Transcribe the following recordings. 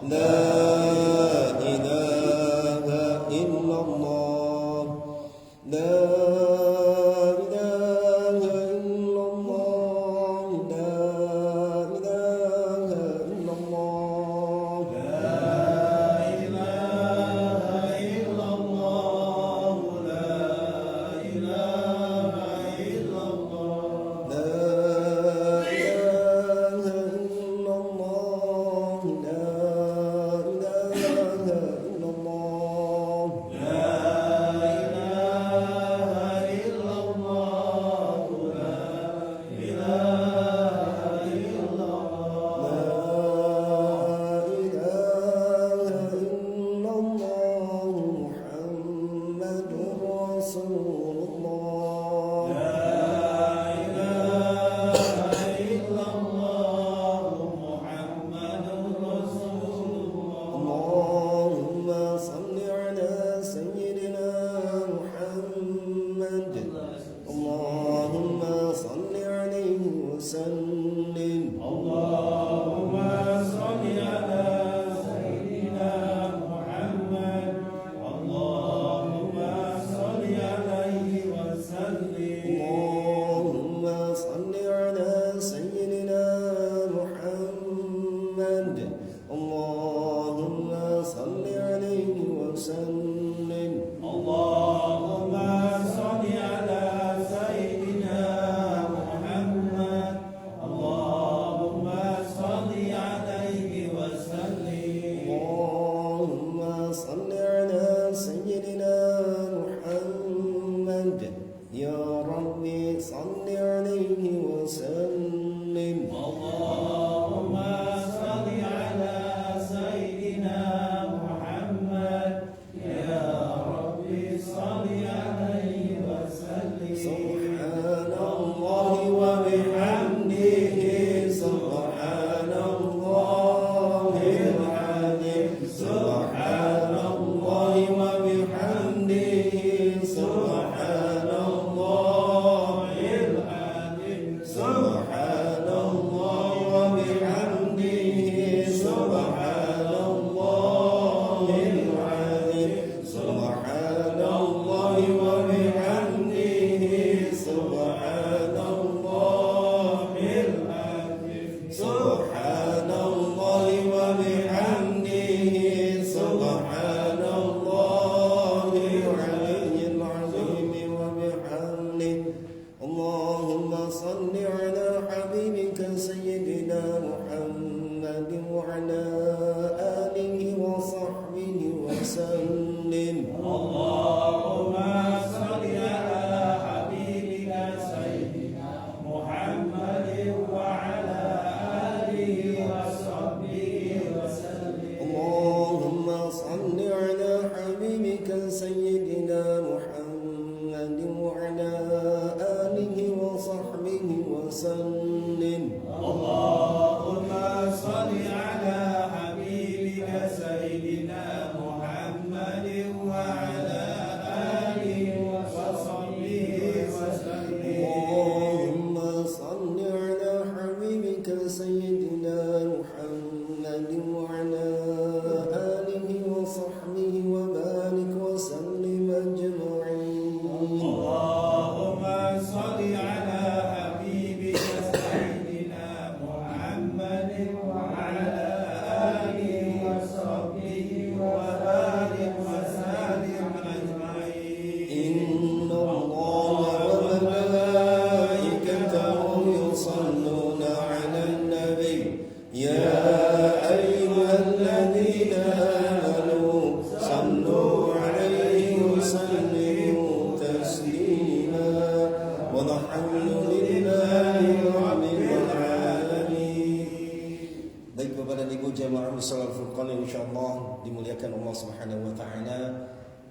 لا إله إلا الله لا إله إلا الله لا إله إلا الله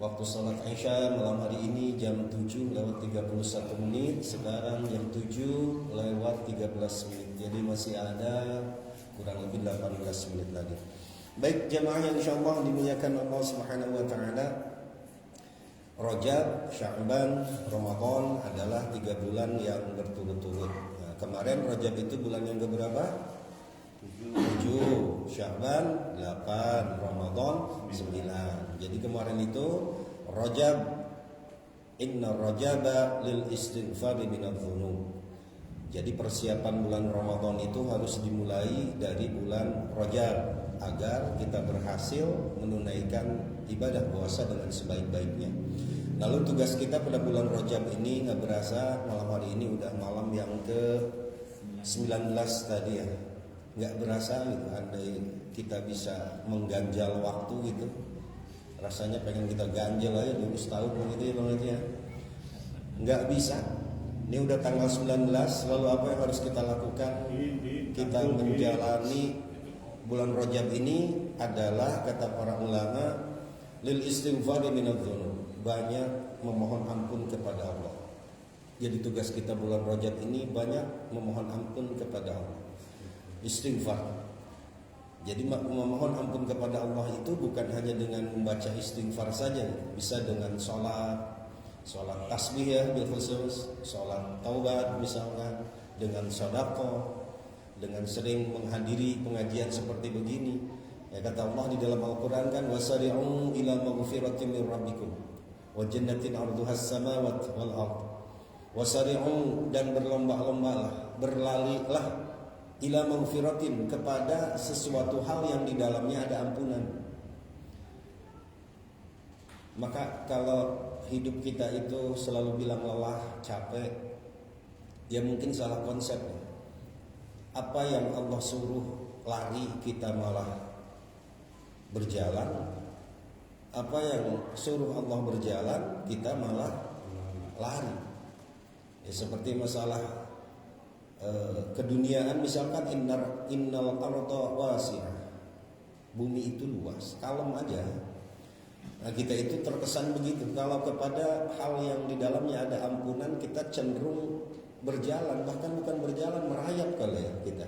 Waktu salat Isya malam hari ini jam 7:31. Sekarang jam 7:13. Jadi masih ada kurang lebih 18 menit lagi. Baik jamaah yang insyaallah dimuliakan Allah Subhanahu wa taala. Rajab, Sya'ban, Ramadan adalah 3 bulan yang berturut-turut. Nah, kemarin Rajab itu bulan yang keberapa? 7, Sya'ban 8, Ramadan 9. Jadi kemarin itu Rajab, inna rajaba lil istighfari minadz-dzunub. Jadi persiapan bulan Ramadan itu harus dimulai dari bulan Rajab agar kita berhasil menunaikan ibadah puasa dengan sebaik-baiknya. Lalu tugas kita pada bulan Rajab ini nggak berasa malam hari ini udah malam yang ke 19 tadi ya. Nggak berasa gitu, andai kita bisa mengganjal waktu gitu. Rasanya pengen kita ganjal aja dulu setahun begitu ya Bang ya. Nggak bisa. Ini udah tanggal 19, lalu apa yang harus kita lakukan? Kita menjalani bulan Rajab ini adalah kata para ulama lil istighfari minadz-dzunub, banyak memohon ampun kepada Allah. Jadi tugas kita bulan Rajab ini banyak memohon ampun kepada Allah. Istighfar. Jadi memohon ampun kepada Allah itu bukan hanya dengan membaca istighfar saja, bisa dengan sholat tasbih ya bil khusus, sholat taubat misalkan, dengan sedekah, dengan sering menghadiri pengajian seperti begini. Ya kata Allah di dalam Al-Qur'an kan wasari'u ila maghfiratin min rabbikum wa jannatin 'arduhas samawati wal ardh. Wasari'u, dan berlomba-lombalah, berlarilah ila maghfiratin, kepada sesuatu hal yang di dalamnya ada ampunan. Maka kalau hidup kita itu selalu bilang lelah, capek, ya mungkin salah konsep. Apa yang Allah suruh lari kita malah berjalan, apa yang suruh Allah berjalan kita malah lari. Ya seperti masalah keduniaan misalkan, innal arda wasi'ah, bumi itu luas, kalem aja. Nah kita itu terkesan begitu. Kalau kepada hal yang di dalamnya ada ampunan kita cenderung berjalan, bahkan bukan berjalan, merayap kali ya kita.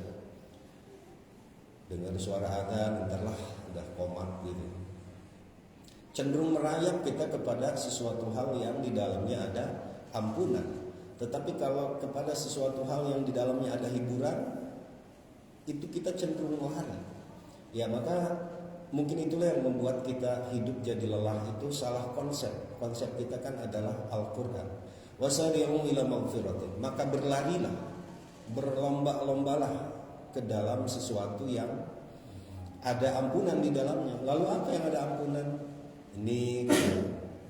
Dengar suara adzan, entarlah udah komat gitu. Cenderung merayap kita kepada sesuatu hal yang di dalamnya ada ampunan. Tetapi kalau kepada sesuatu hal yang di dalamnya ada hiburan, itu kita cenderung lari. Ya maka mungkin itulah yang membuat kita hidup jadi lelah, itu salah konsep. Konsep kita kan adalah Al-Quran. Wasari'u ila maghfiratin, maka berlarilah, berlomba-lombalah ke dalam sesuatu yang ada ampunan di dalamnya. Lalu apa yang ada ampunan? Ini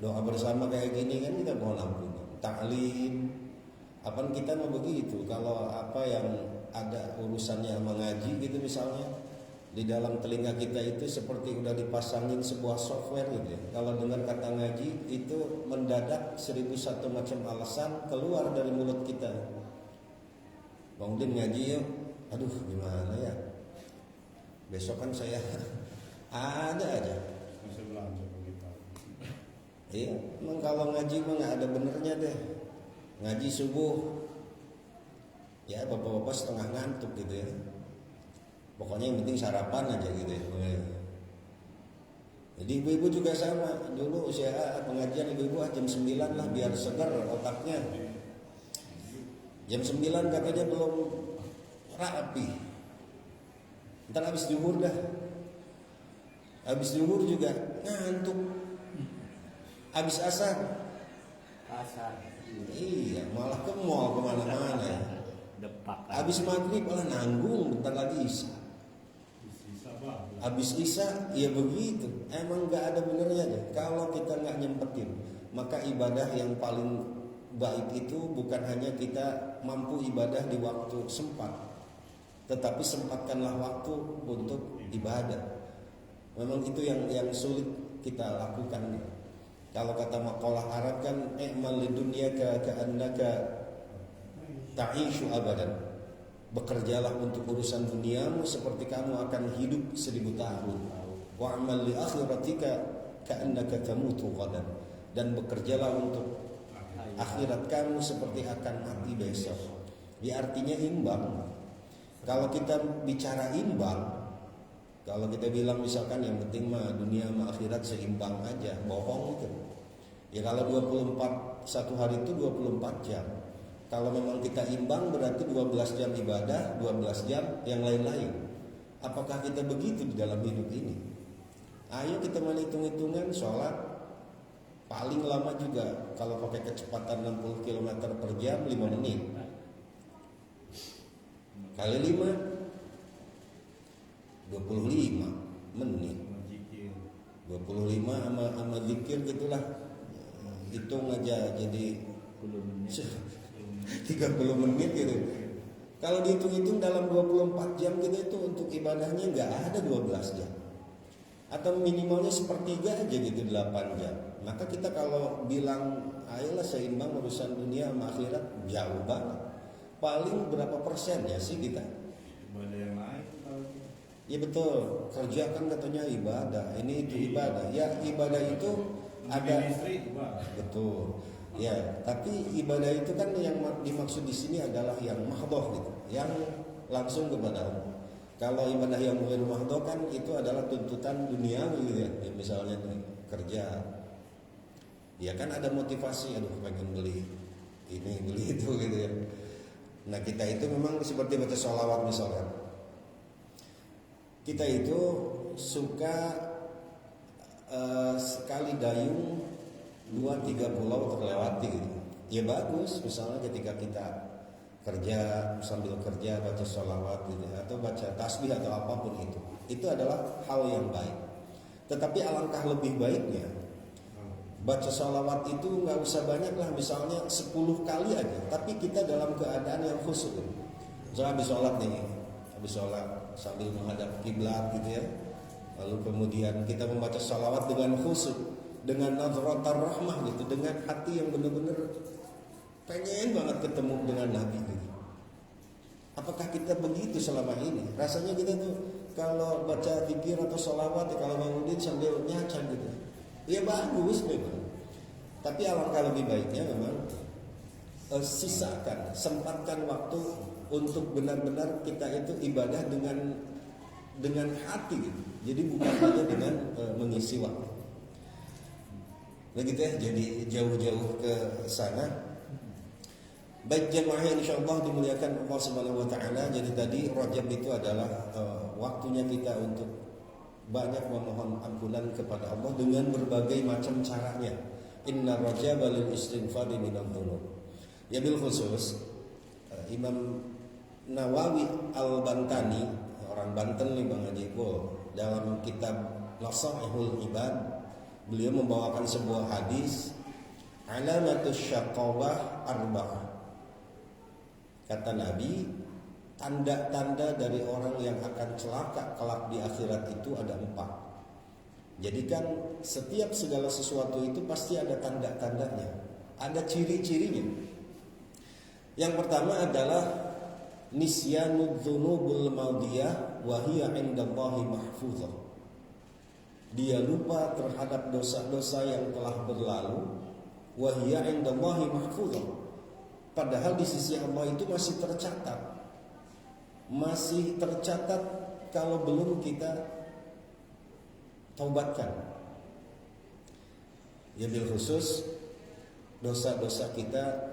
doa bersama kayak gini kan kita mohon ampunan. Ta'lim, apa kita mau begitu? Kalau apa yang ada urusannya mengaji gitu misalnya, di dalam telinga kita itu seperti udah dipasangin sebuah software gitu ya. Kalau dengar kata ngaji itu mendadak 1001 macam alasan keluar dari mulut kita. Bang Udin ngaji yuk. Aduh gimana ya, besok kan saya ada aja. Iya, emang kalau ngaji mah nggak ada benernya deh. Ngaji subuh, ya bapak-bapak setengah ngantuk gitu ya. Pokoknya yang penting sarapan aja gitu ya. Jadi ibu-ibu juga sama. Dulu usia pengajian ibu-ibu jam 9 lah biar segar otaknya. Jam 9 katanya belum rapi. Ntar habis zuhur dah. Habis zuhur juga ngantuk. Habis asar. Iya, malah ke mall kemana-mana ya. Habis maghrib malah nanggung, bentar lagi isya. Habis isya, ya begitu. Emang nggak ada benernya deh. Kalau kita nggak nyempetin, maka ibadah yang paling baik itu bukan hanya kita mampu ibadah di waktu sempat, tetapi sempatkanlah waktu untuk ibadah. Memang itu yang sulit kita lakukan. Kalau kata maqalah Arab kan, i'mal lidunyaka ka'annaka ta'ishu abadan. Bekerjalah untuk urusan duniamu seperti kamu akan hidup 1000 tahun. Wa'amal li akhiratika ka'annaka tamutu ghadan. Dan bekerjalah untuk akhirat kamu seperti akan mati besok. Ya artinya imbang. Kalau kita bicara imbang, kalau kita bilang misalkan yang penting mah dunia sama akhirat seimbang aja, bohong itu. Ya kalau 24 satu hari itu 24 jam. Kalau memang kita imbang berarti 12 jam ibadah, 12 jam yang lain-lain. Apakah kita begitu di dalam hidup ini? Ayo kita main hitung-hitungan sholat paling lama juga kalau pakai kecepatan 60 km per jam 5 menit kali 5 25 menit 25 sama zikir gitulah, hitung aja jadi 30 menit gitu. Kalau dihitung-hitung dalam 24 jam kita itu untuk ibadahnya nggak ada 12 jam, atau minimalnya sepertiga aja gitu 8 jam. Maka kita kalau bilang ayolah seimbang urusan dunia sama akhirat, jauh banget. Paling berapa persen ya sih kita? Ibadah yang lain. Ya betul, kerja kan katanya ibadah, ini itu ibadah. Ya ibadah itu ada. Betul. Ya, tapi ibadah itu kan yang dimaksud di sini adalah yang mahdhah gitu, yang langsung kepada Allah. Kalau ibadah yang ghairu mahdhah kan itu adalah tuntutan duniawi gitu ya. Ya misalnya kerja. Ya kan ada motivasi, aduh pengen beli ini, beli itu gitu ya. Nah, kita itu memang seperti baca sholawat misalnya. Kita itu suka sekali dayung 2-3 pulau terlewati gitu. Ya bagus, misalnya ketika kita kerja sambil kerja baca sholawat gitu, atau baca tasbih atau apapun itu adalah hal yang baik. Tetapi alangkah lebih baiknya baca sholawat itu nggak usah banyak lah, misalnya 10 kali aja, tapi kita dalam keadaan yang khusyuk. Misalnya habis sholat nih, habis sholat sambil menghadap kiblat gitu ya, lalu kemudian kita membaca sholawat dengan khusyuk, dengan nadratar rahmah gitu, dengan hati yang benar-benar pengen banget ketemu dengan Nabi gitu. Apakah kita begitu selama ini? Rasanya kita tuh kalau baca zikir atau sholawat ya, kalau bangunin sambil nyacan gitu, ya bagus memang. Tapi alangkah lebih baiknya memang sisakan, sempatkan waktu untuk benar-benar kita itu ibadah dengan hati gitu. Jadi bukan hanya dengan mengisi waktu. Begitu ya, jadi jauh-jauh ke sana. Baik jemaah yang insyaallah dimuliakan Allah Subhanahu wa taala. Jadi tadi Rajab itu adalah waktunya kita untuk banyak memohon ampunan kepada Allah dengan berbagai macam caranya. Inna rajaba lil istighfari minadh dhunub. Ya bil khusus Imam Nawawi Al-Bantani, orang Banten nih Bang Haji Ipul, dalam kitab Nasaihul Ibad, beliau membawakan sebuah hadis, alamatus syaqawah arba'ah. Kata Nabi, tanda-tanda dari orang yang akan celaka kelak di akhirat itu ada 4. Jadi kan setiap segala sesuatu itu pasti ada tanda-tandanya, ada ciri-cirinya. Yang pertama adalah nisyanud dzunubul madiyah wa hiya 'indallahi mahfuzah. Dia lupa terhadap dosa-dosa yang telah berlalu, wa hiya 'indallahi mahfuzah. Padahal di sisi Allah itu masih tercatat. Masih tercatat kalau belum kita taubatkan. Ya bil khusus dosa-dosa kita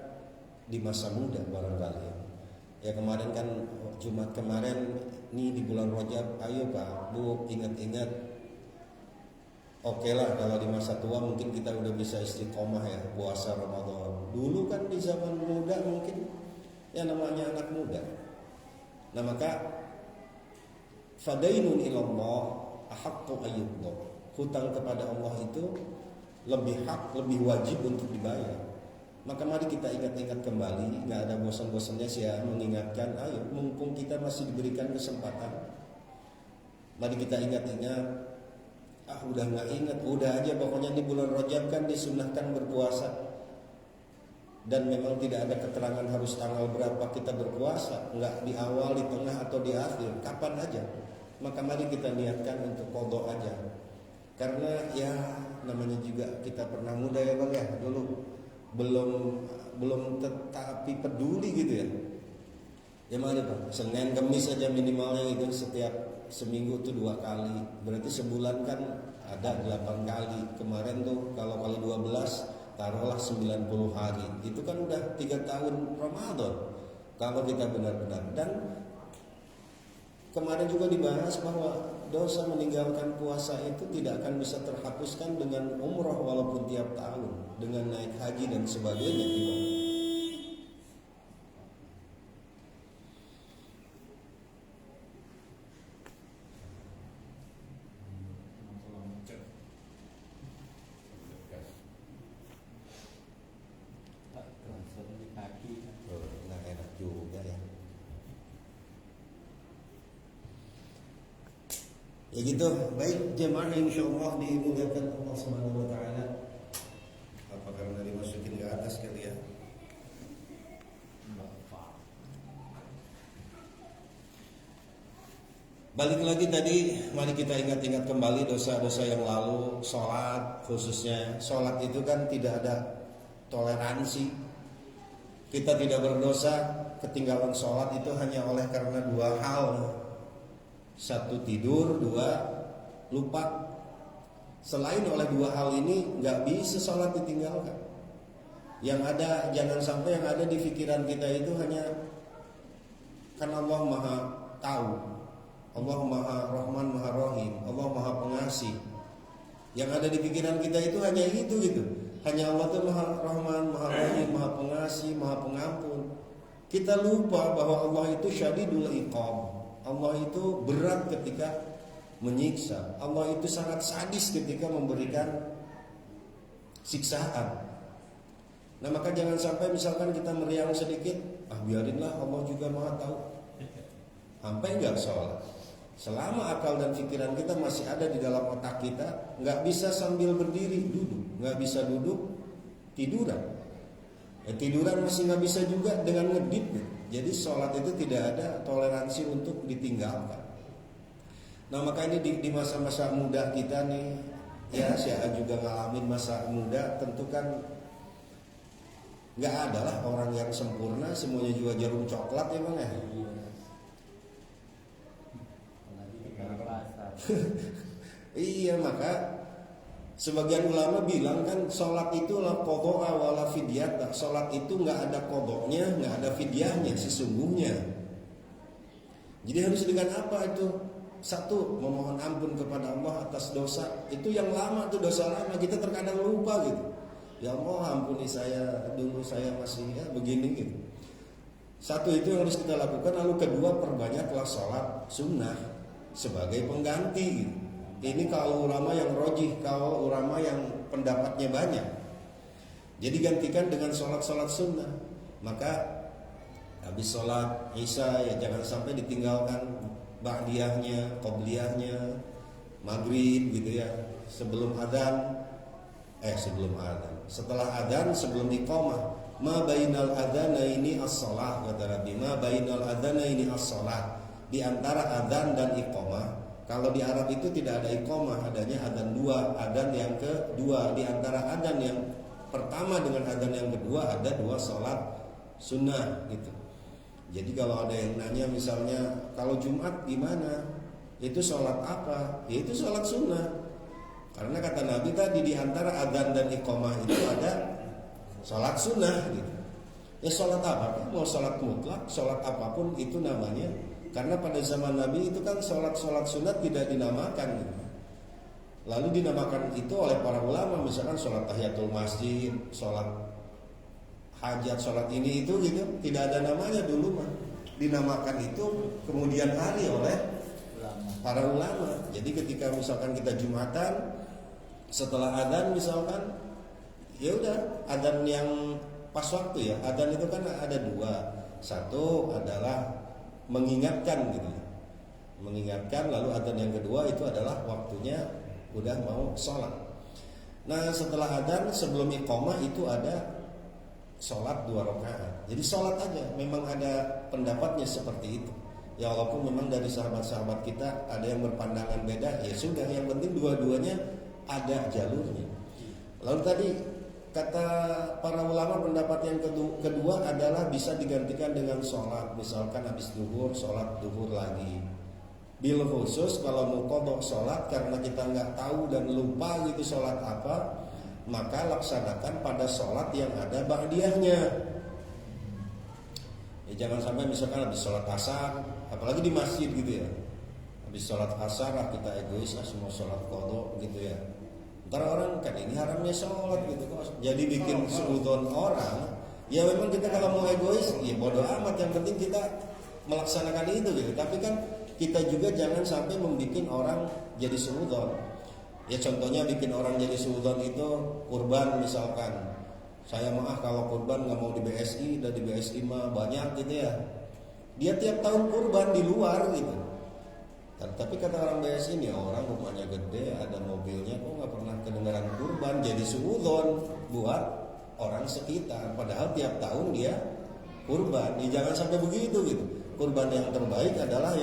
di masa muda barangkali. Ya kemarin kan Jumat kemarin nih di bulan Rajab, ayo Pak Bu ingat-ingat. Oke lah kalau di masa tua mungkin kita udah bisa istiqomah ya puasa Ramadan. Dulu kan di zaman muda mungkin ya namanya anak muda. Nah maka fadainun ilallah ahaqqu ayyuqdah. Hutang kepada Allah itu lebih hak, lebih wajib untuk dibayar. Maka mari kita ingat-ingat kembali, nggak ada bosan-bosannya sih ya mengingatkan. Ayo, mumpung kita masih diberikan kesempatan, mari kita ingat-ingat. Udah nggak ingat, udah aja pokoknya di bulan Rajab kan disunahkan berpuasa. Dan memang tidak ada keterangan harus tanggal berapa kita berpuasa, nggak di awal, di tengah atau di akhir, kapan aja. Maka mari kita niatkan untuk qadha aja. Karena ya namanya juga kita pernah muda ya Bang ya, dulu belum tetapi peduli gitu ya. Ya mana Bang, Senin Kamis aja minimalnya gitu, setiap seminggu tuh 2 kali. Berarti sebulan kan ada 8 kali. Kemarin tuh kalau kali 12 taruhlah 90 hari. Itu kan udah 3 tahun Ramadan. Kalau kita benar-benar, dan kemarin juga dibahas bahwa dosa meninggalkan puasa itu tidak akan bisa terhapuskan dengan umroh walaupun tiap tahun, dengan naik haji dan sebagainya tidak. Nggak enak juga ya. Ya gitu, baik jemaah insyaallah dimuliakan Allah Subhanahu wa taala. Apa karena dimasukin ke atas kali ya? Balik lagi tadi, mari kita ingat-ingat kembali dosa-dosa yang lalu. Sholat khususnya, sholat itu kan tidak ada toleransi. Kita tidak berdosa ketinggalan sholat itu hanya oleh karena dua hal. Satu tidur, dua lupa. Selain oleh dua hal ini nggak bisa sholat ditinggalkan. Yang ada, jangan sampai yang ada di pikiran kita itu hanya karena Allah Maha tahu, Allah Maha Rahman Maha Rahim, Allah Maha Pengasih. Yang ada di pikiran kita itu hanya itu gitu. Hanya Allah itu Maha Rahman, Maha Rahim, Maha Pengasih, Maha Pengampun. Kita lupa bahwa Allah itu syadidul iqab. Allah itu berat ketika menyiksa. Allah itu sangat sadis ketika memberikan siksaan. Nah maka jangan sampai misalkan kita meriang sedikit, biarinlah Allah juga Maha tahu. Sampai enggak sholat. Selama akal dan pikiran kita masih ada di dalam otak kita, nggak bisa sambil berdiri duduk, nggak bisa duduk tiduran. Tiduran masih nggak bisa juga dengan ngedip. Jadi sholat itu tidak ada toleransi untuk ditinggalkan. Nah maka ini di masa-masa muda kita nih, ya saya juga ngalamin masa muda. Tentu kan nggak ada lah orang yang sempurna, semuanya juga jarum coklat ya bang ya. Iya, maka sebagian ulama bilang kan sholat itu la qadha wala fidyah. Sholat itu nggak ada qadhanya, nggak ada fidyahnya sesungguhnya. Jadi harus dengan apa itu? Satu, memohon ampun kepada Allah atas dosa. Itu yang lama tuh, dosa lama, kita terkadang lupa gitu. Ya Allah ampuni saya, dulu saya masih ya begini gitu. Satu itu yang harus kita lakukan. Lalu kedua, perbanyaklah sholat sunnah sebagai pengganti. Ini kalau ulama yang rojih, kalau ulama yang pendapatnya banyak. Jadi gantikan dengan sholat-sholat sunnah. Maka habis sholat isya ya jangan sampai ditinggalkan ba'diyahnya, qobliyahnya, maghrib gitu ya. Sebelum adzan, setelah adzan, sebelum iqamah. Ma bainal adzanaini as-shalah, kata Nabi. Ma bainal adzanaini as-shalah. Di antara adzan dan iqamah. Kalau di Arab itu tidak ada iqamah, adanya adzan dua, adzan yang kedua. Di antara adzan yang pertama dengan adzan yang kedua ada dua sholat sunnah gitu. Jadi kalau ada yang nanya misalnya kalau Jumat gimana? Itu sholat apa? Ya itu sholat sunnah. Karena kata Nabi tadi di antara adzan dan iqamah itu ada sholat sunnah gitu. Ya sholat apa? Mau sholat mutlak, sholat apapun itu namanya. Karena pada zaman Nabi itu kan sholat-sholat sunat tidak dinamakan gitu. Lalu dinamakan itu oleh para ulama, misalkan sholat tahiyatul masjid, sholat hajat, sholat ini itu gitu, tidak ada namanya dulu mah. Dinamakan itu kemudian hari oleh para ulama. Jadi ketika misalkan kita Jumatan, setelah adzan misalkan, ya udah adzan yang pas waktu ya. Adzan itu kan ada dua. Satu adalah mengingatkan gitu, mengingatkan. Lalu adzan yang kedua itu adalah waktunya udah mau sholat. Nah setelah adzan sebelum iqamah itu ada sholat 2 rakaat. Jadi sholat aja. Memang ada pendapatnya seperti itu. Ya walaupun memang dari sahabat-sahabat kita ada yang berpandangan beda, ya sudah. Yang penting dua-duanya ada jalurnya. Lalu tadi kata para ulama pendapat yang kedua adalah bisa digantikan dengan sholat. Misalkan habis duhur, sholat duhur lagi. Bil khusus kalau mau qadha sholat karena kita nggak tahu dan lupa gitu sholat apa, maka laksanakan pada sholat yang ada ba'diyahnya. Ya jangan sampai misalkan habis sholat asar, apalagi di masjid gitu ya, Habis sholat asar kita egois, semua sholat qadha gitu ya. Ntar orang kan ini haramnya sholat gitu kok. Jadi bikin suudzon orang. Ya memang kita kalau mau egois, ya bodoh amat. Yang penting kita melaksanakan itu gitu. Tapi kan kita juga jangan sampai membuat orang jadi suudzon. Ya contohnya bikin orang jadi suudzon itu kurban misalkan. Saya kalau kurban nggak mau di BSI, dan di BSI mah banyak gitu ya. Dia tiap tahun kurban di luar gitu. Tapi kata orang BSI ini orang rumahnya gede, ada mobilnya, kok nggak pernah kedengaran kurban, jadi suudzon buat orang sekitar. Padahal tiap tahun dia kurban. Ya, jangan sampai begitu gitu. Kurban yang terbaik adalah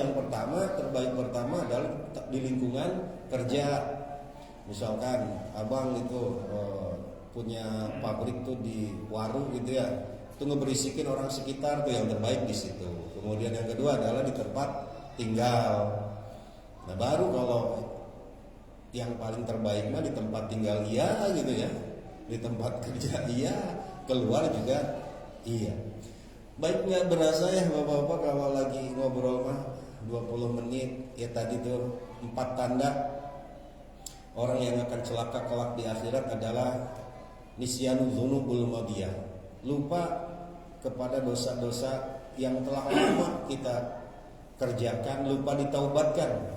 terbaik pertama adalah di lingkungan kerja. Misalkan abang itu punya pabrik tuh di warung gitu ya, itu ngeberisikin orang sekitar tuh yang terbaik di situ. Kemudian yang kedua adalah di tempat tinggal. Nah baru kalau yang paling terbaik mah di tempat tinggal iya gitu ya, di tempat kerja iya, keluar juga iya. Baik, nggak berasa ya bapak-bapak kalau lagi ngobrol mah 20 menit ya. Tadi tuh 4 tanda orang yang akan celaka kelak di akhirat adalah nisyanu dzunubul madiyah, lupa kepada dosa-dosa yang telah lama kita kerjakan, lupa ditaubatkan.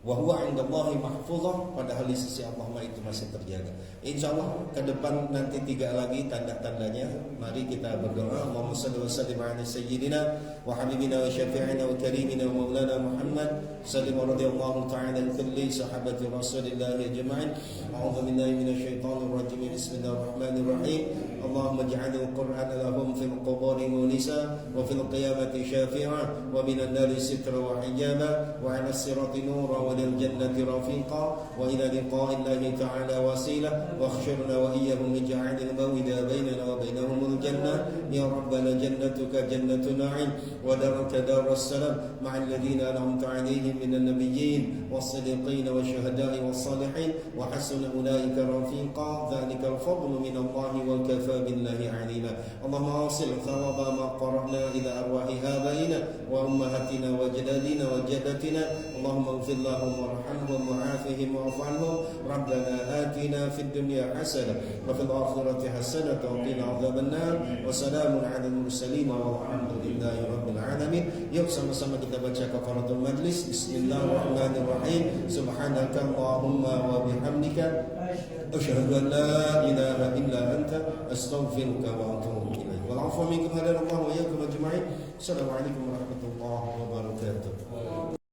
Wa huwa 'indallahi mahfuzah, padahal di sisi Allah itu masih terjaga. Insyaallah ke depan nanti 3 lagi tanda-tandanya. Mari kita berdoa. Allahumma shalli wa sallim ala sayyidina wa habibina wa syafi'ina wa karimina wa maulana Muhammad sallallahu radhiyallahu ta'ala an kulli sahabati Rasulillah ajma'in. A'udzu billahi minasyaitonir rajim. Bismillahirrahmanirrahim. Allahumma ij'alil Qur'ana lahum fil quburi munisa wa fil qiyamati syafi'a wa minan nari sitra wa hijaba wa 'ala sirati nura وللجنة رفيقا وإلى لقاء الله تعالى وسيلة واخشرنا وإياهم اجعل المودى بيننا وبينهم الجنة يا ربنا جنتك جنة نعيم ودارك دار السلام مع الذين أنعمت عليهم من النبيين والصديقين والشهداء والصالحين وحسن أولئك رفيقا ذلك الفضل من الله وكفى بالله عليما اللهم أوصل ثواب ما قرأنا إلى أرواح آبائنا وأمهاتنا وجدادنا وجدتنا اللهم اغفر لهم وارحمهم وعافهم واعف عنهم ربنا آتنا في الدنيا حسنة وفي الآخرة حسنة وقنا عذاب النار وسلام على المرسلين والحمد لله رب العالمين. Yuk sama-sama kita baca kafaratul majlis. Bismillahirrahmanirrahim. Subhanaka Allahumma wa bihamdika asyhadu an la ilaha illa anta astaghfiruka wa atubu ilaik. Wal 'afwa minkum hadanallahu wa iyyakum ajma'in. Assalamualaikum warahmatullahi wabarakatuh.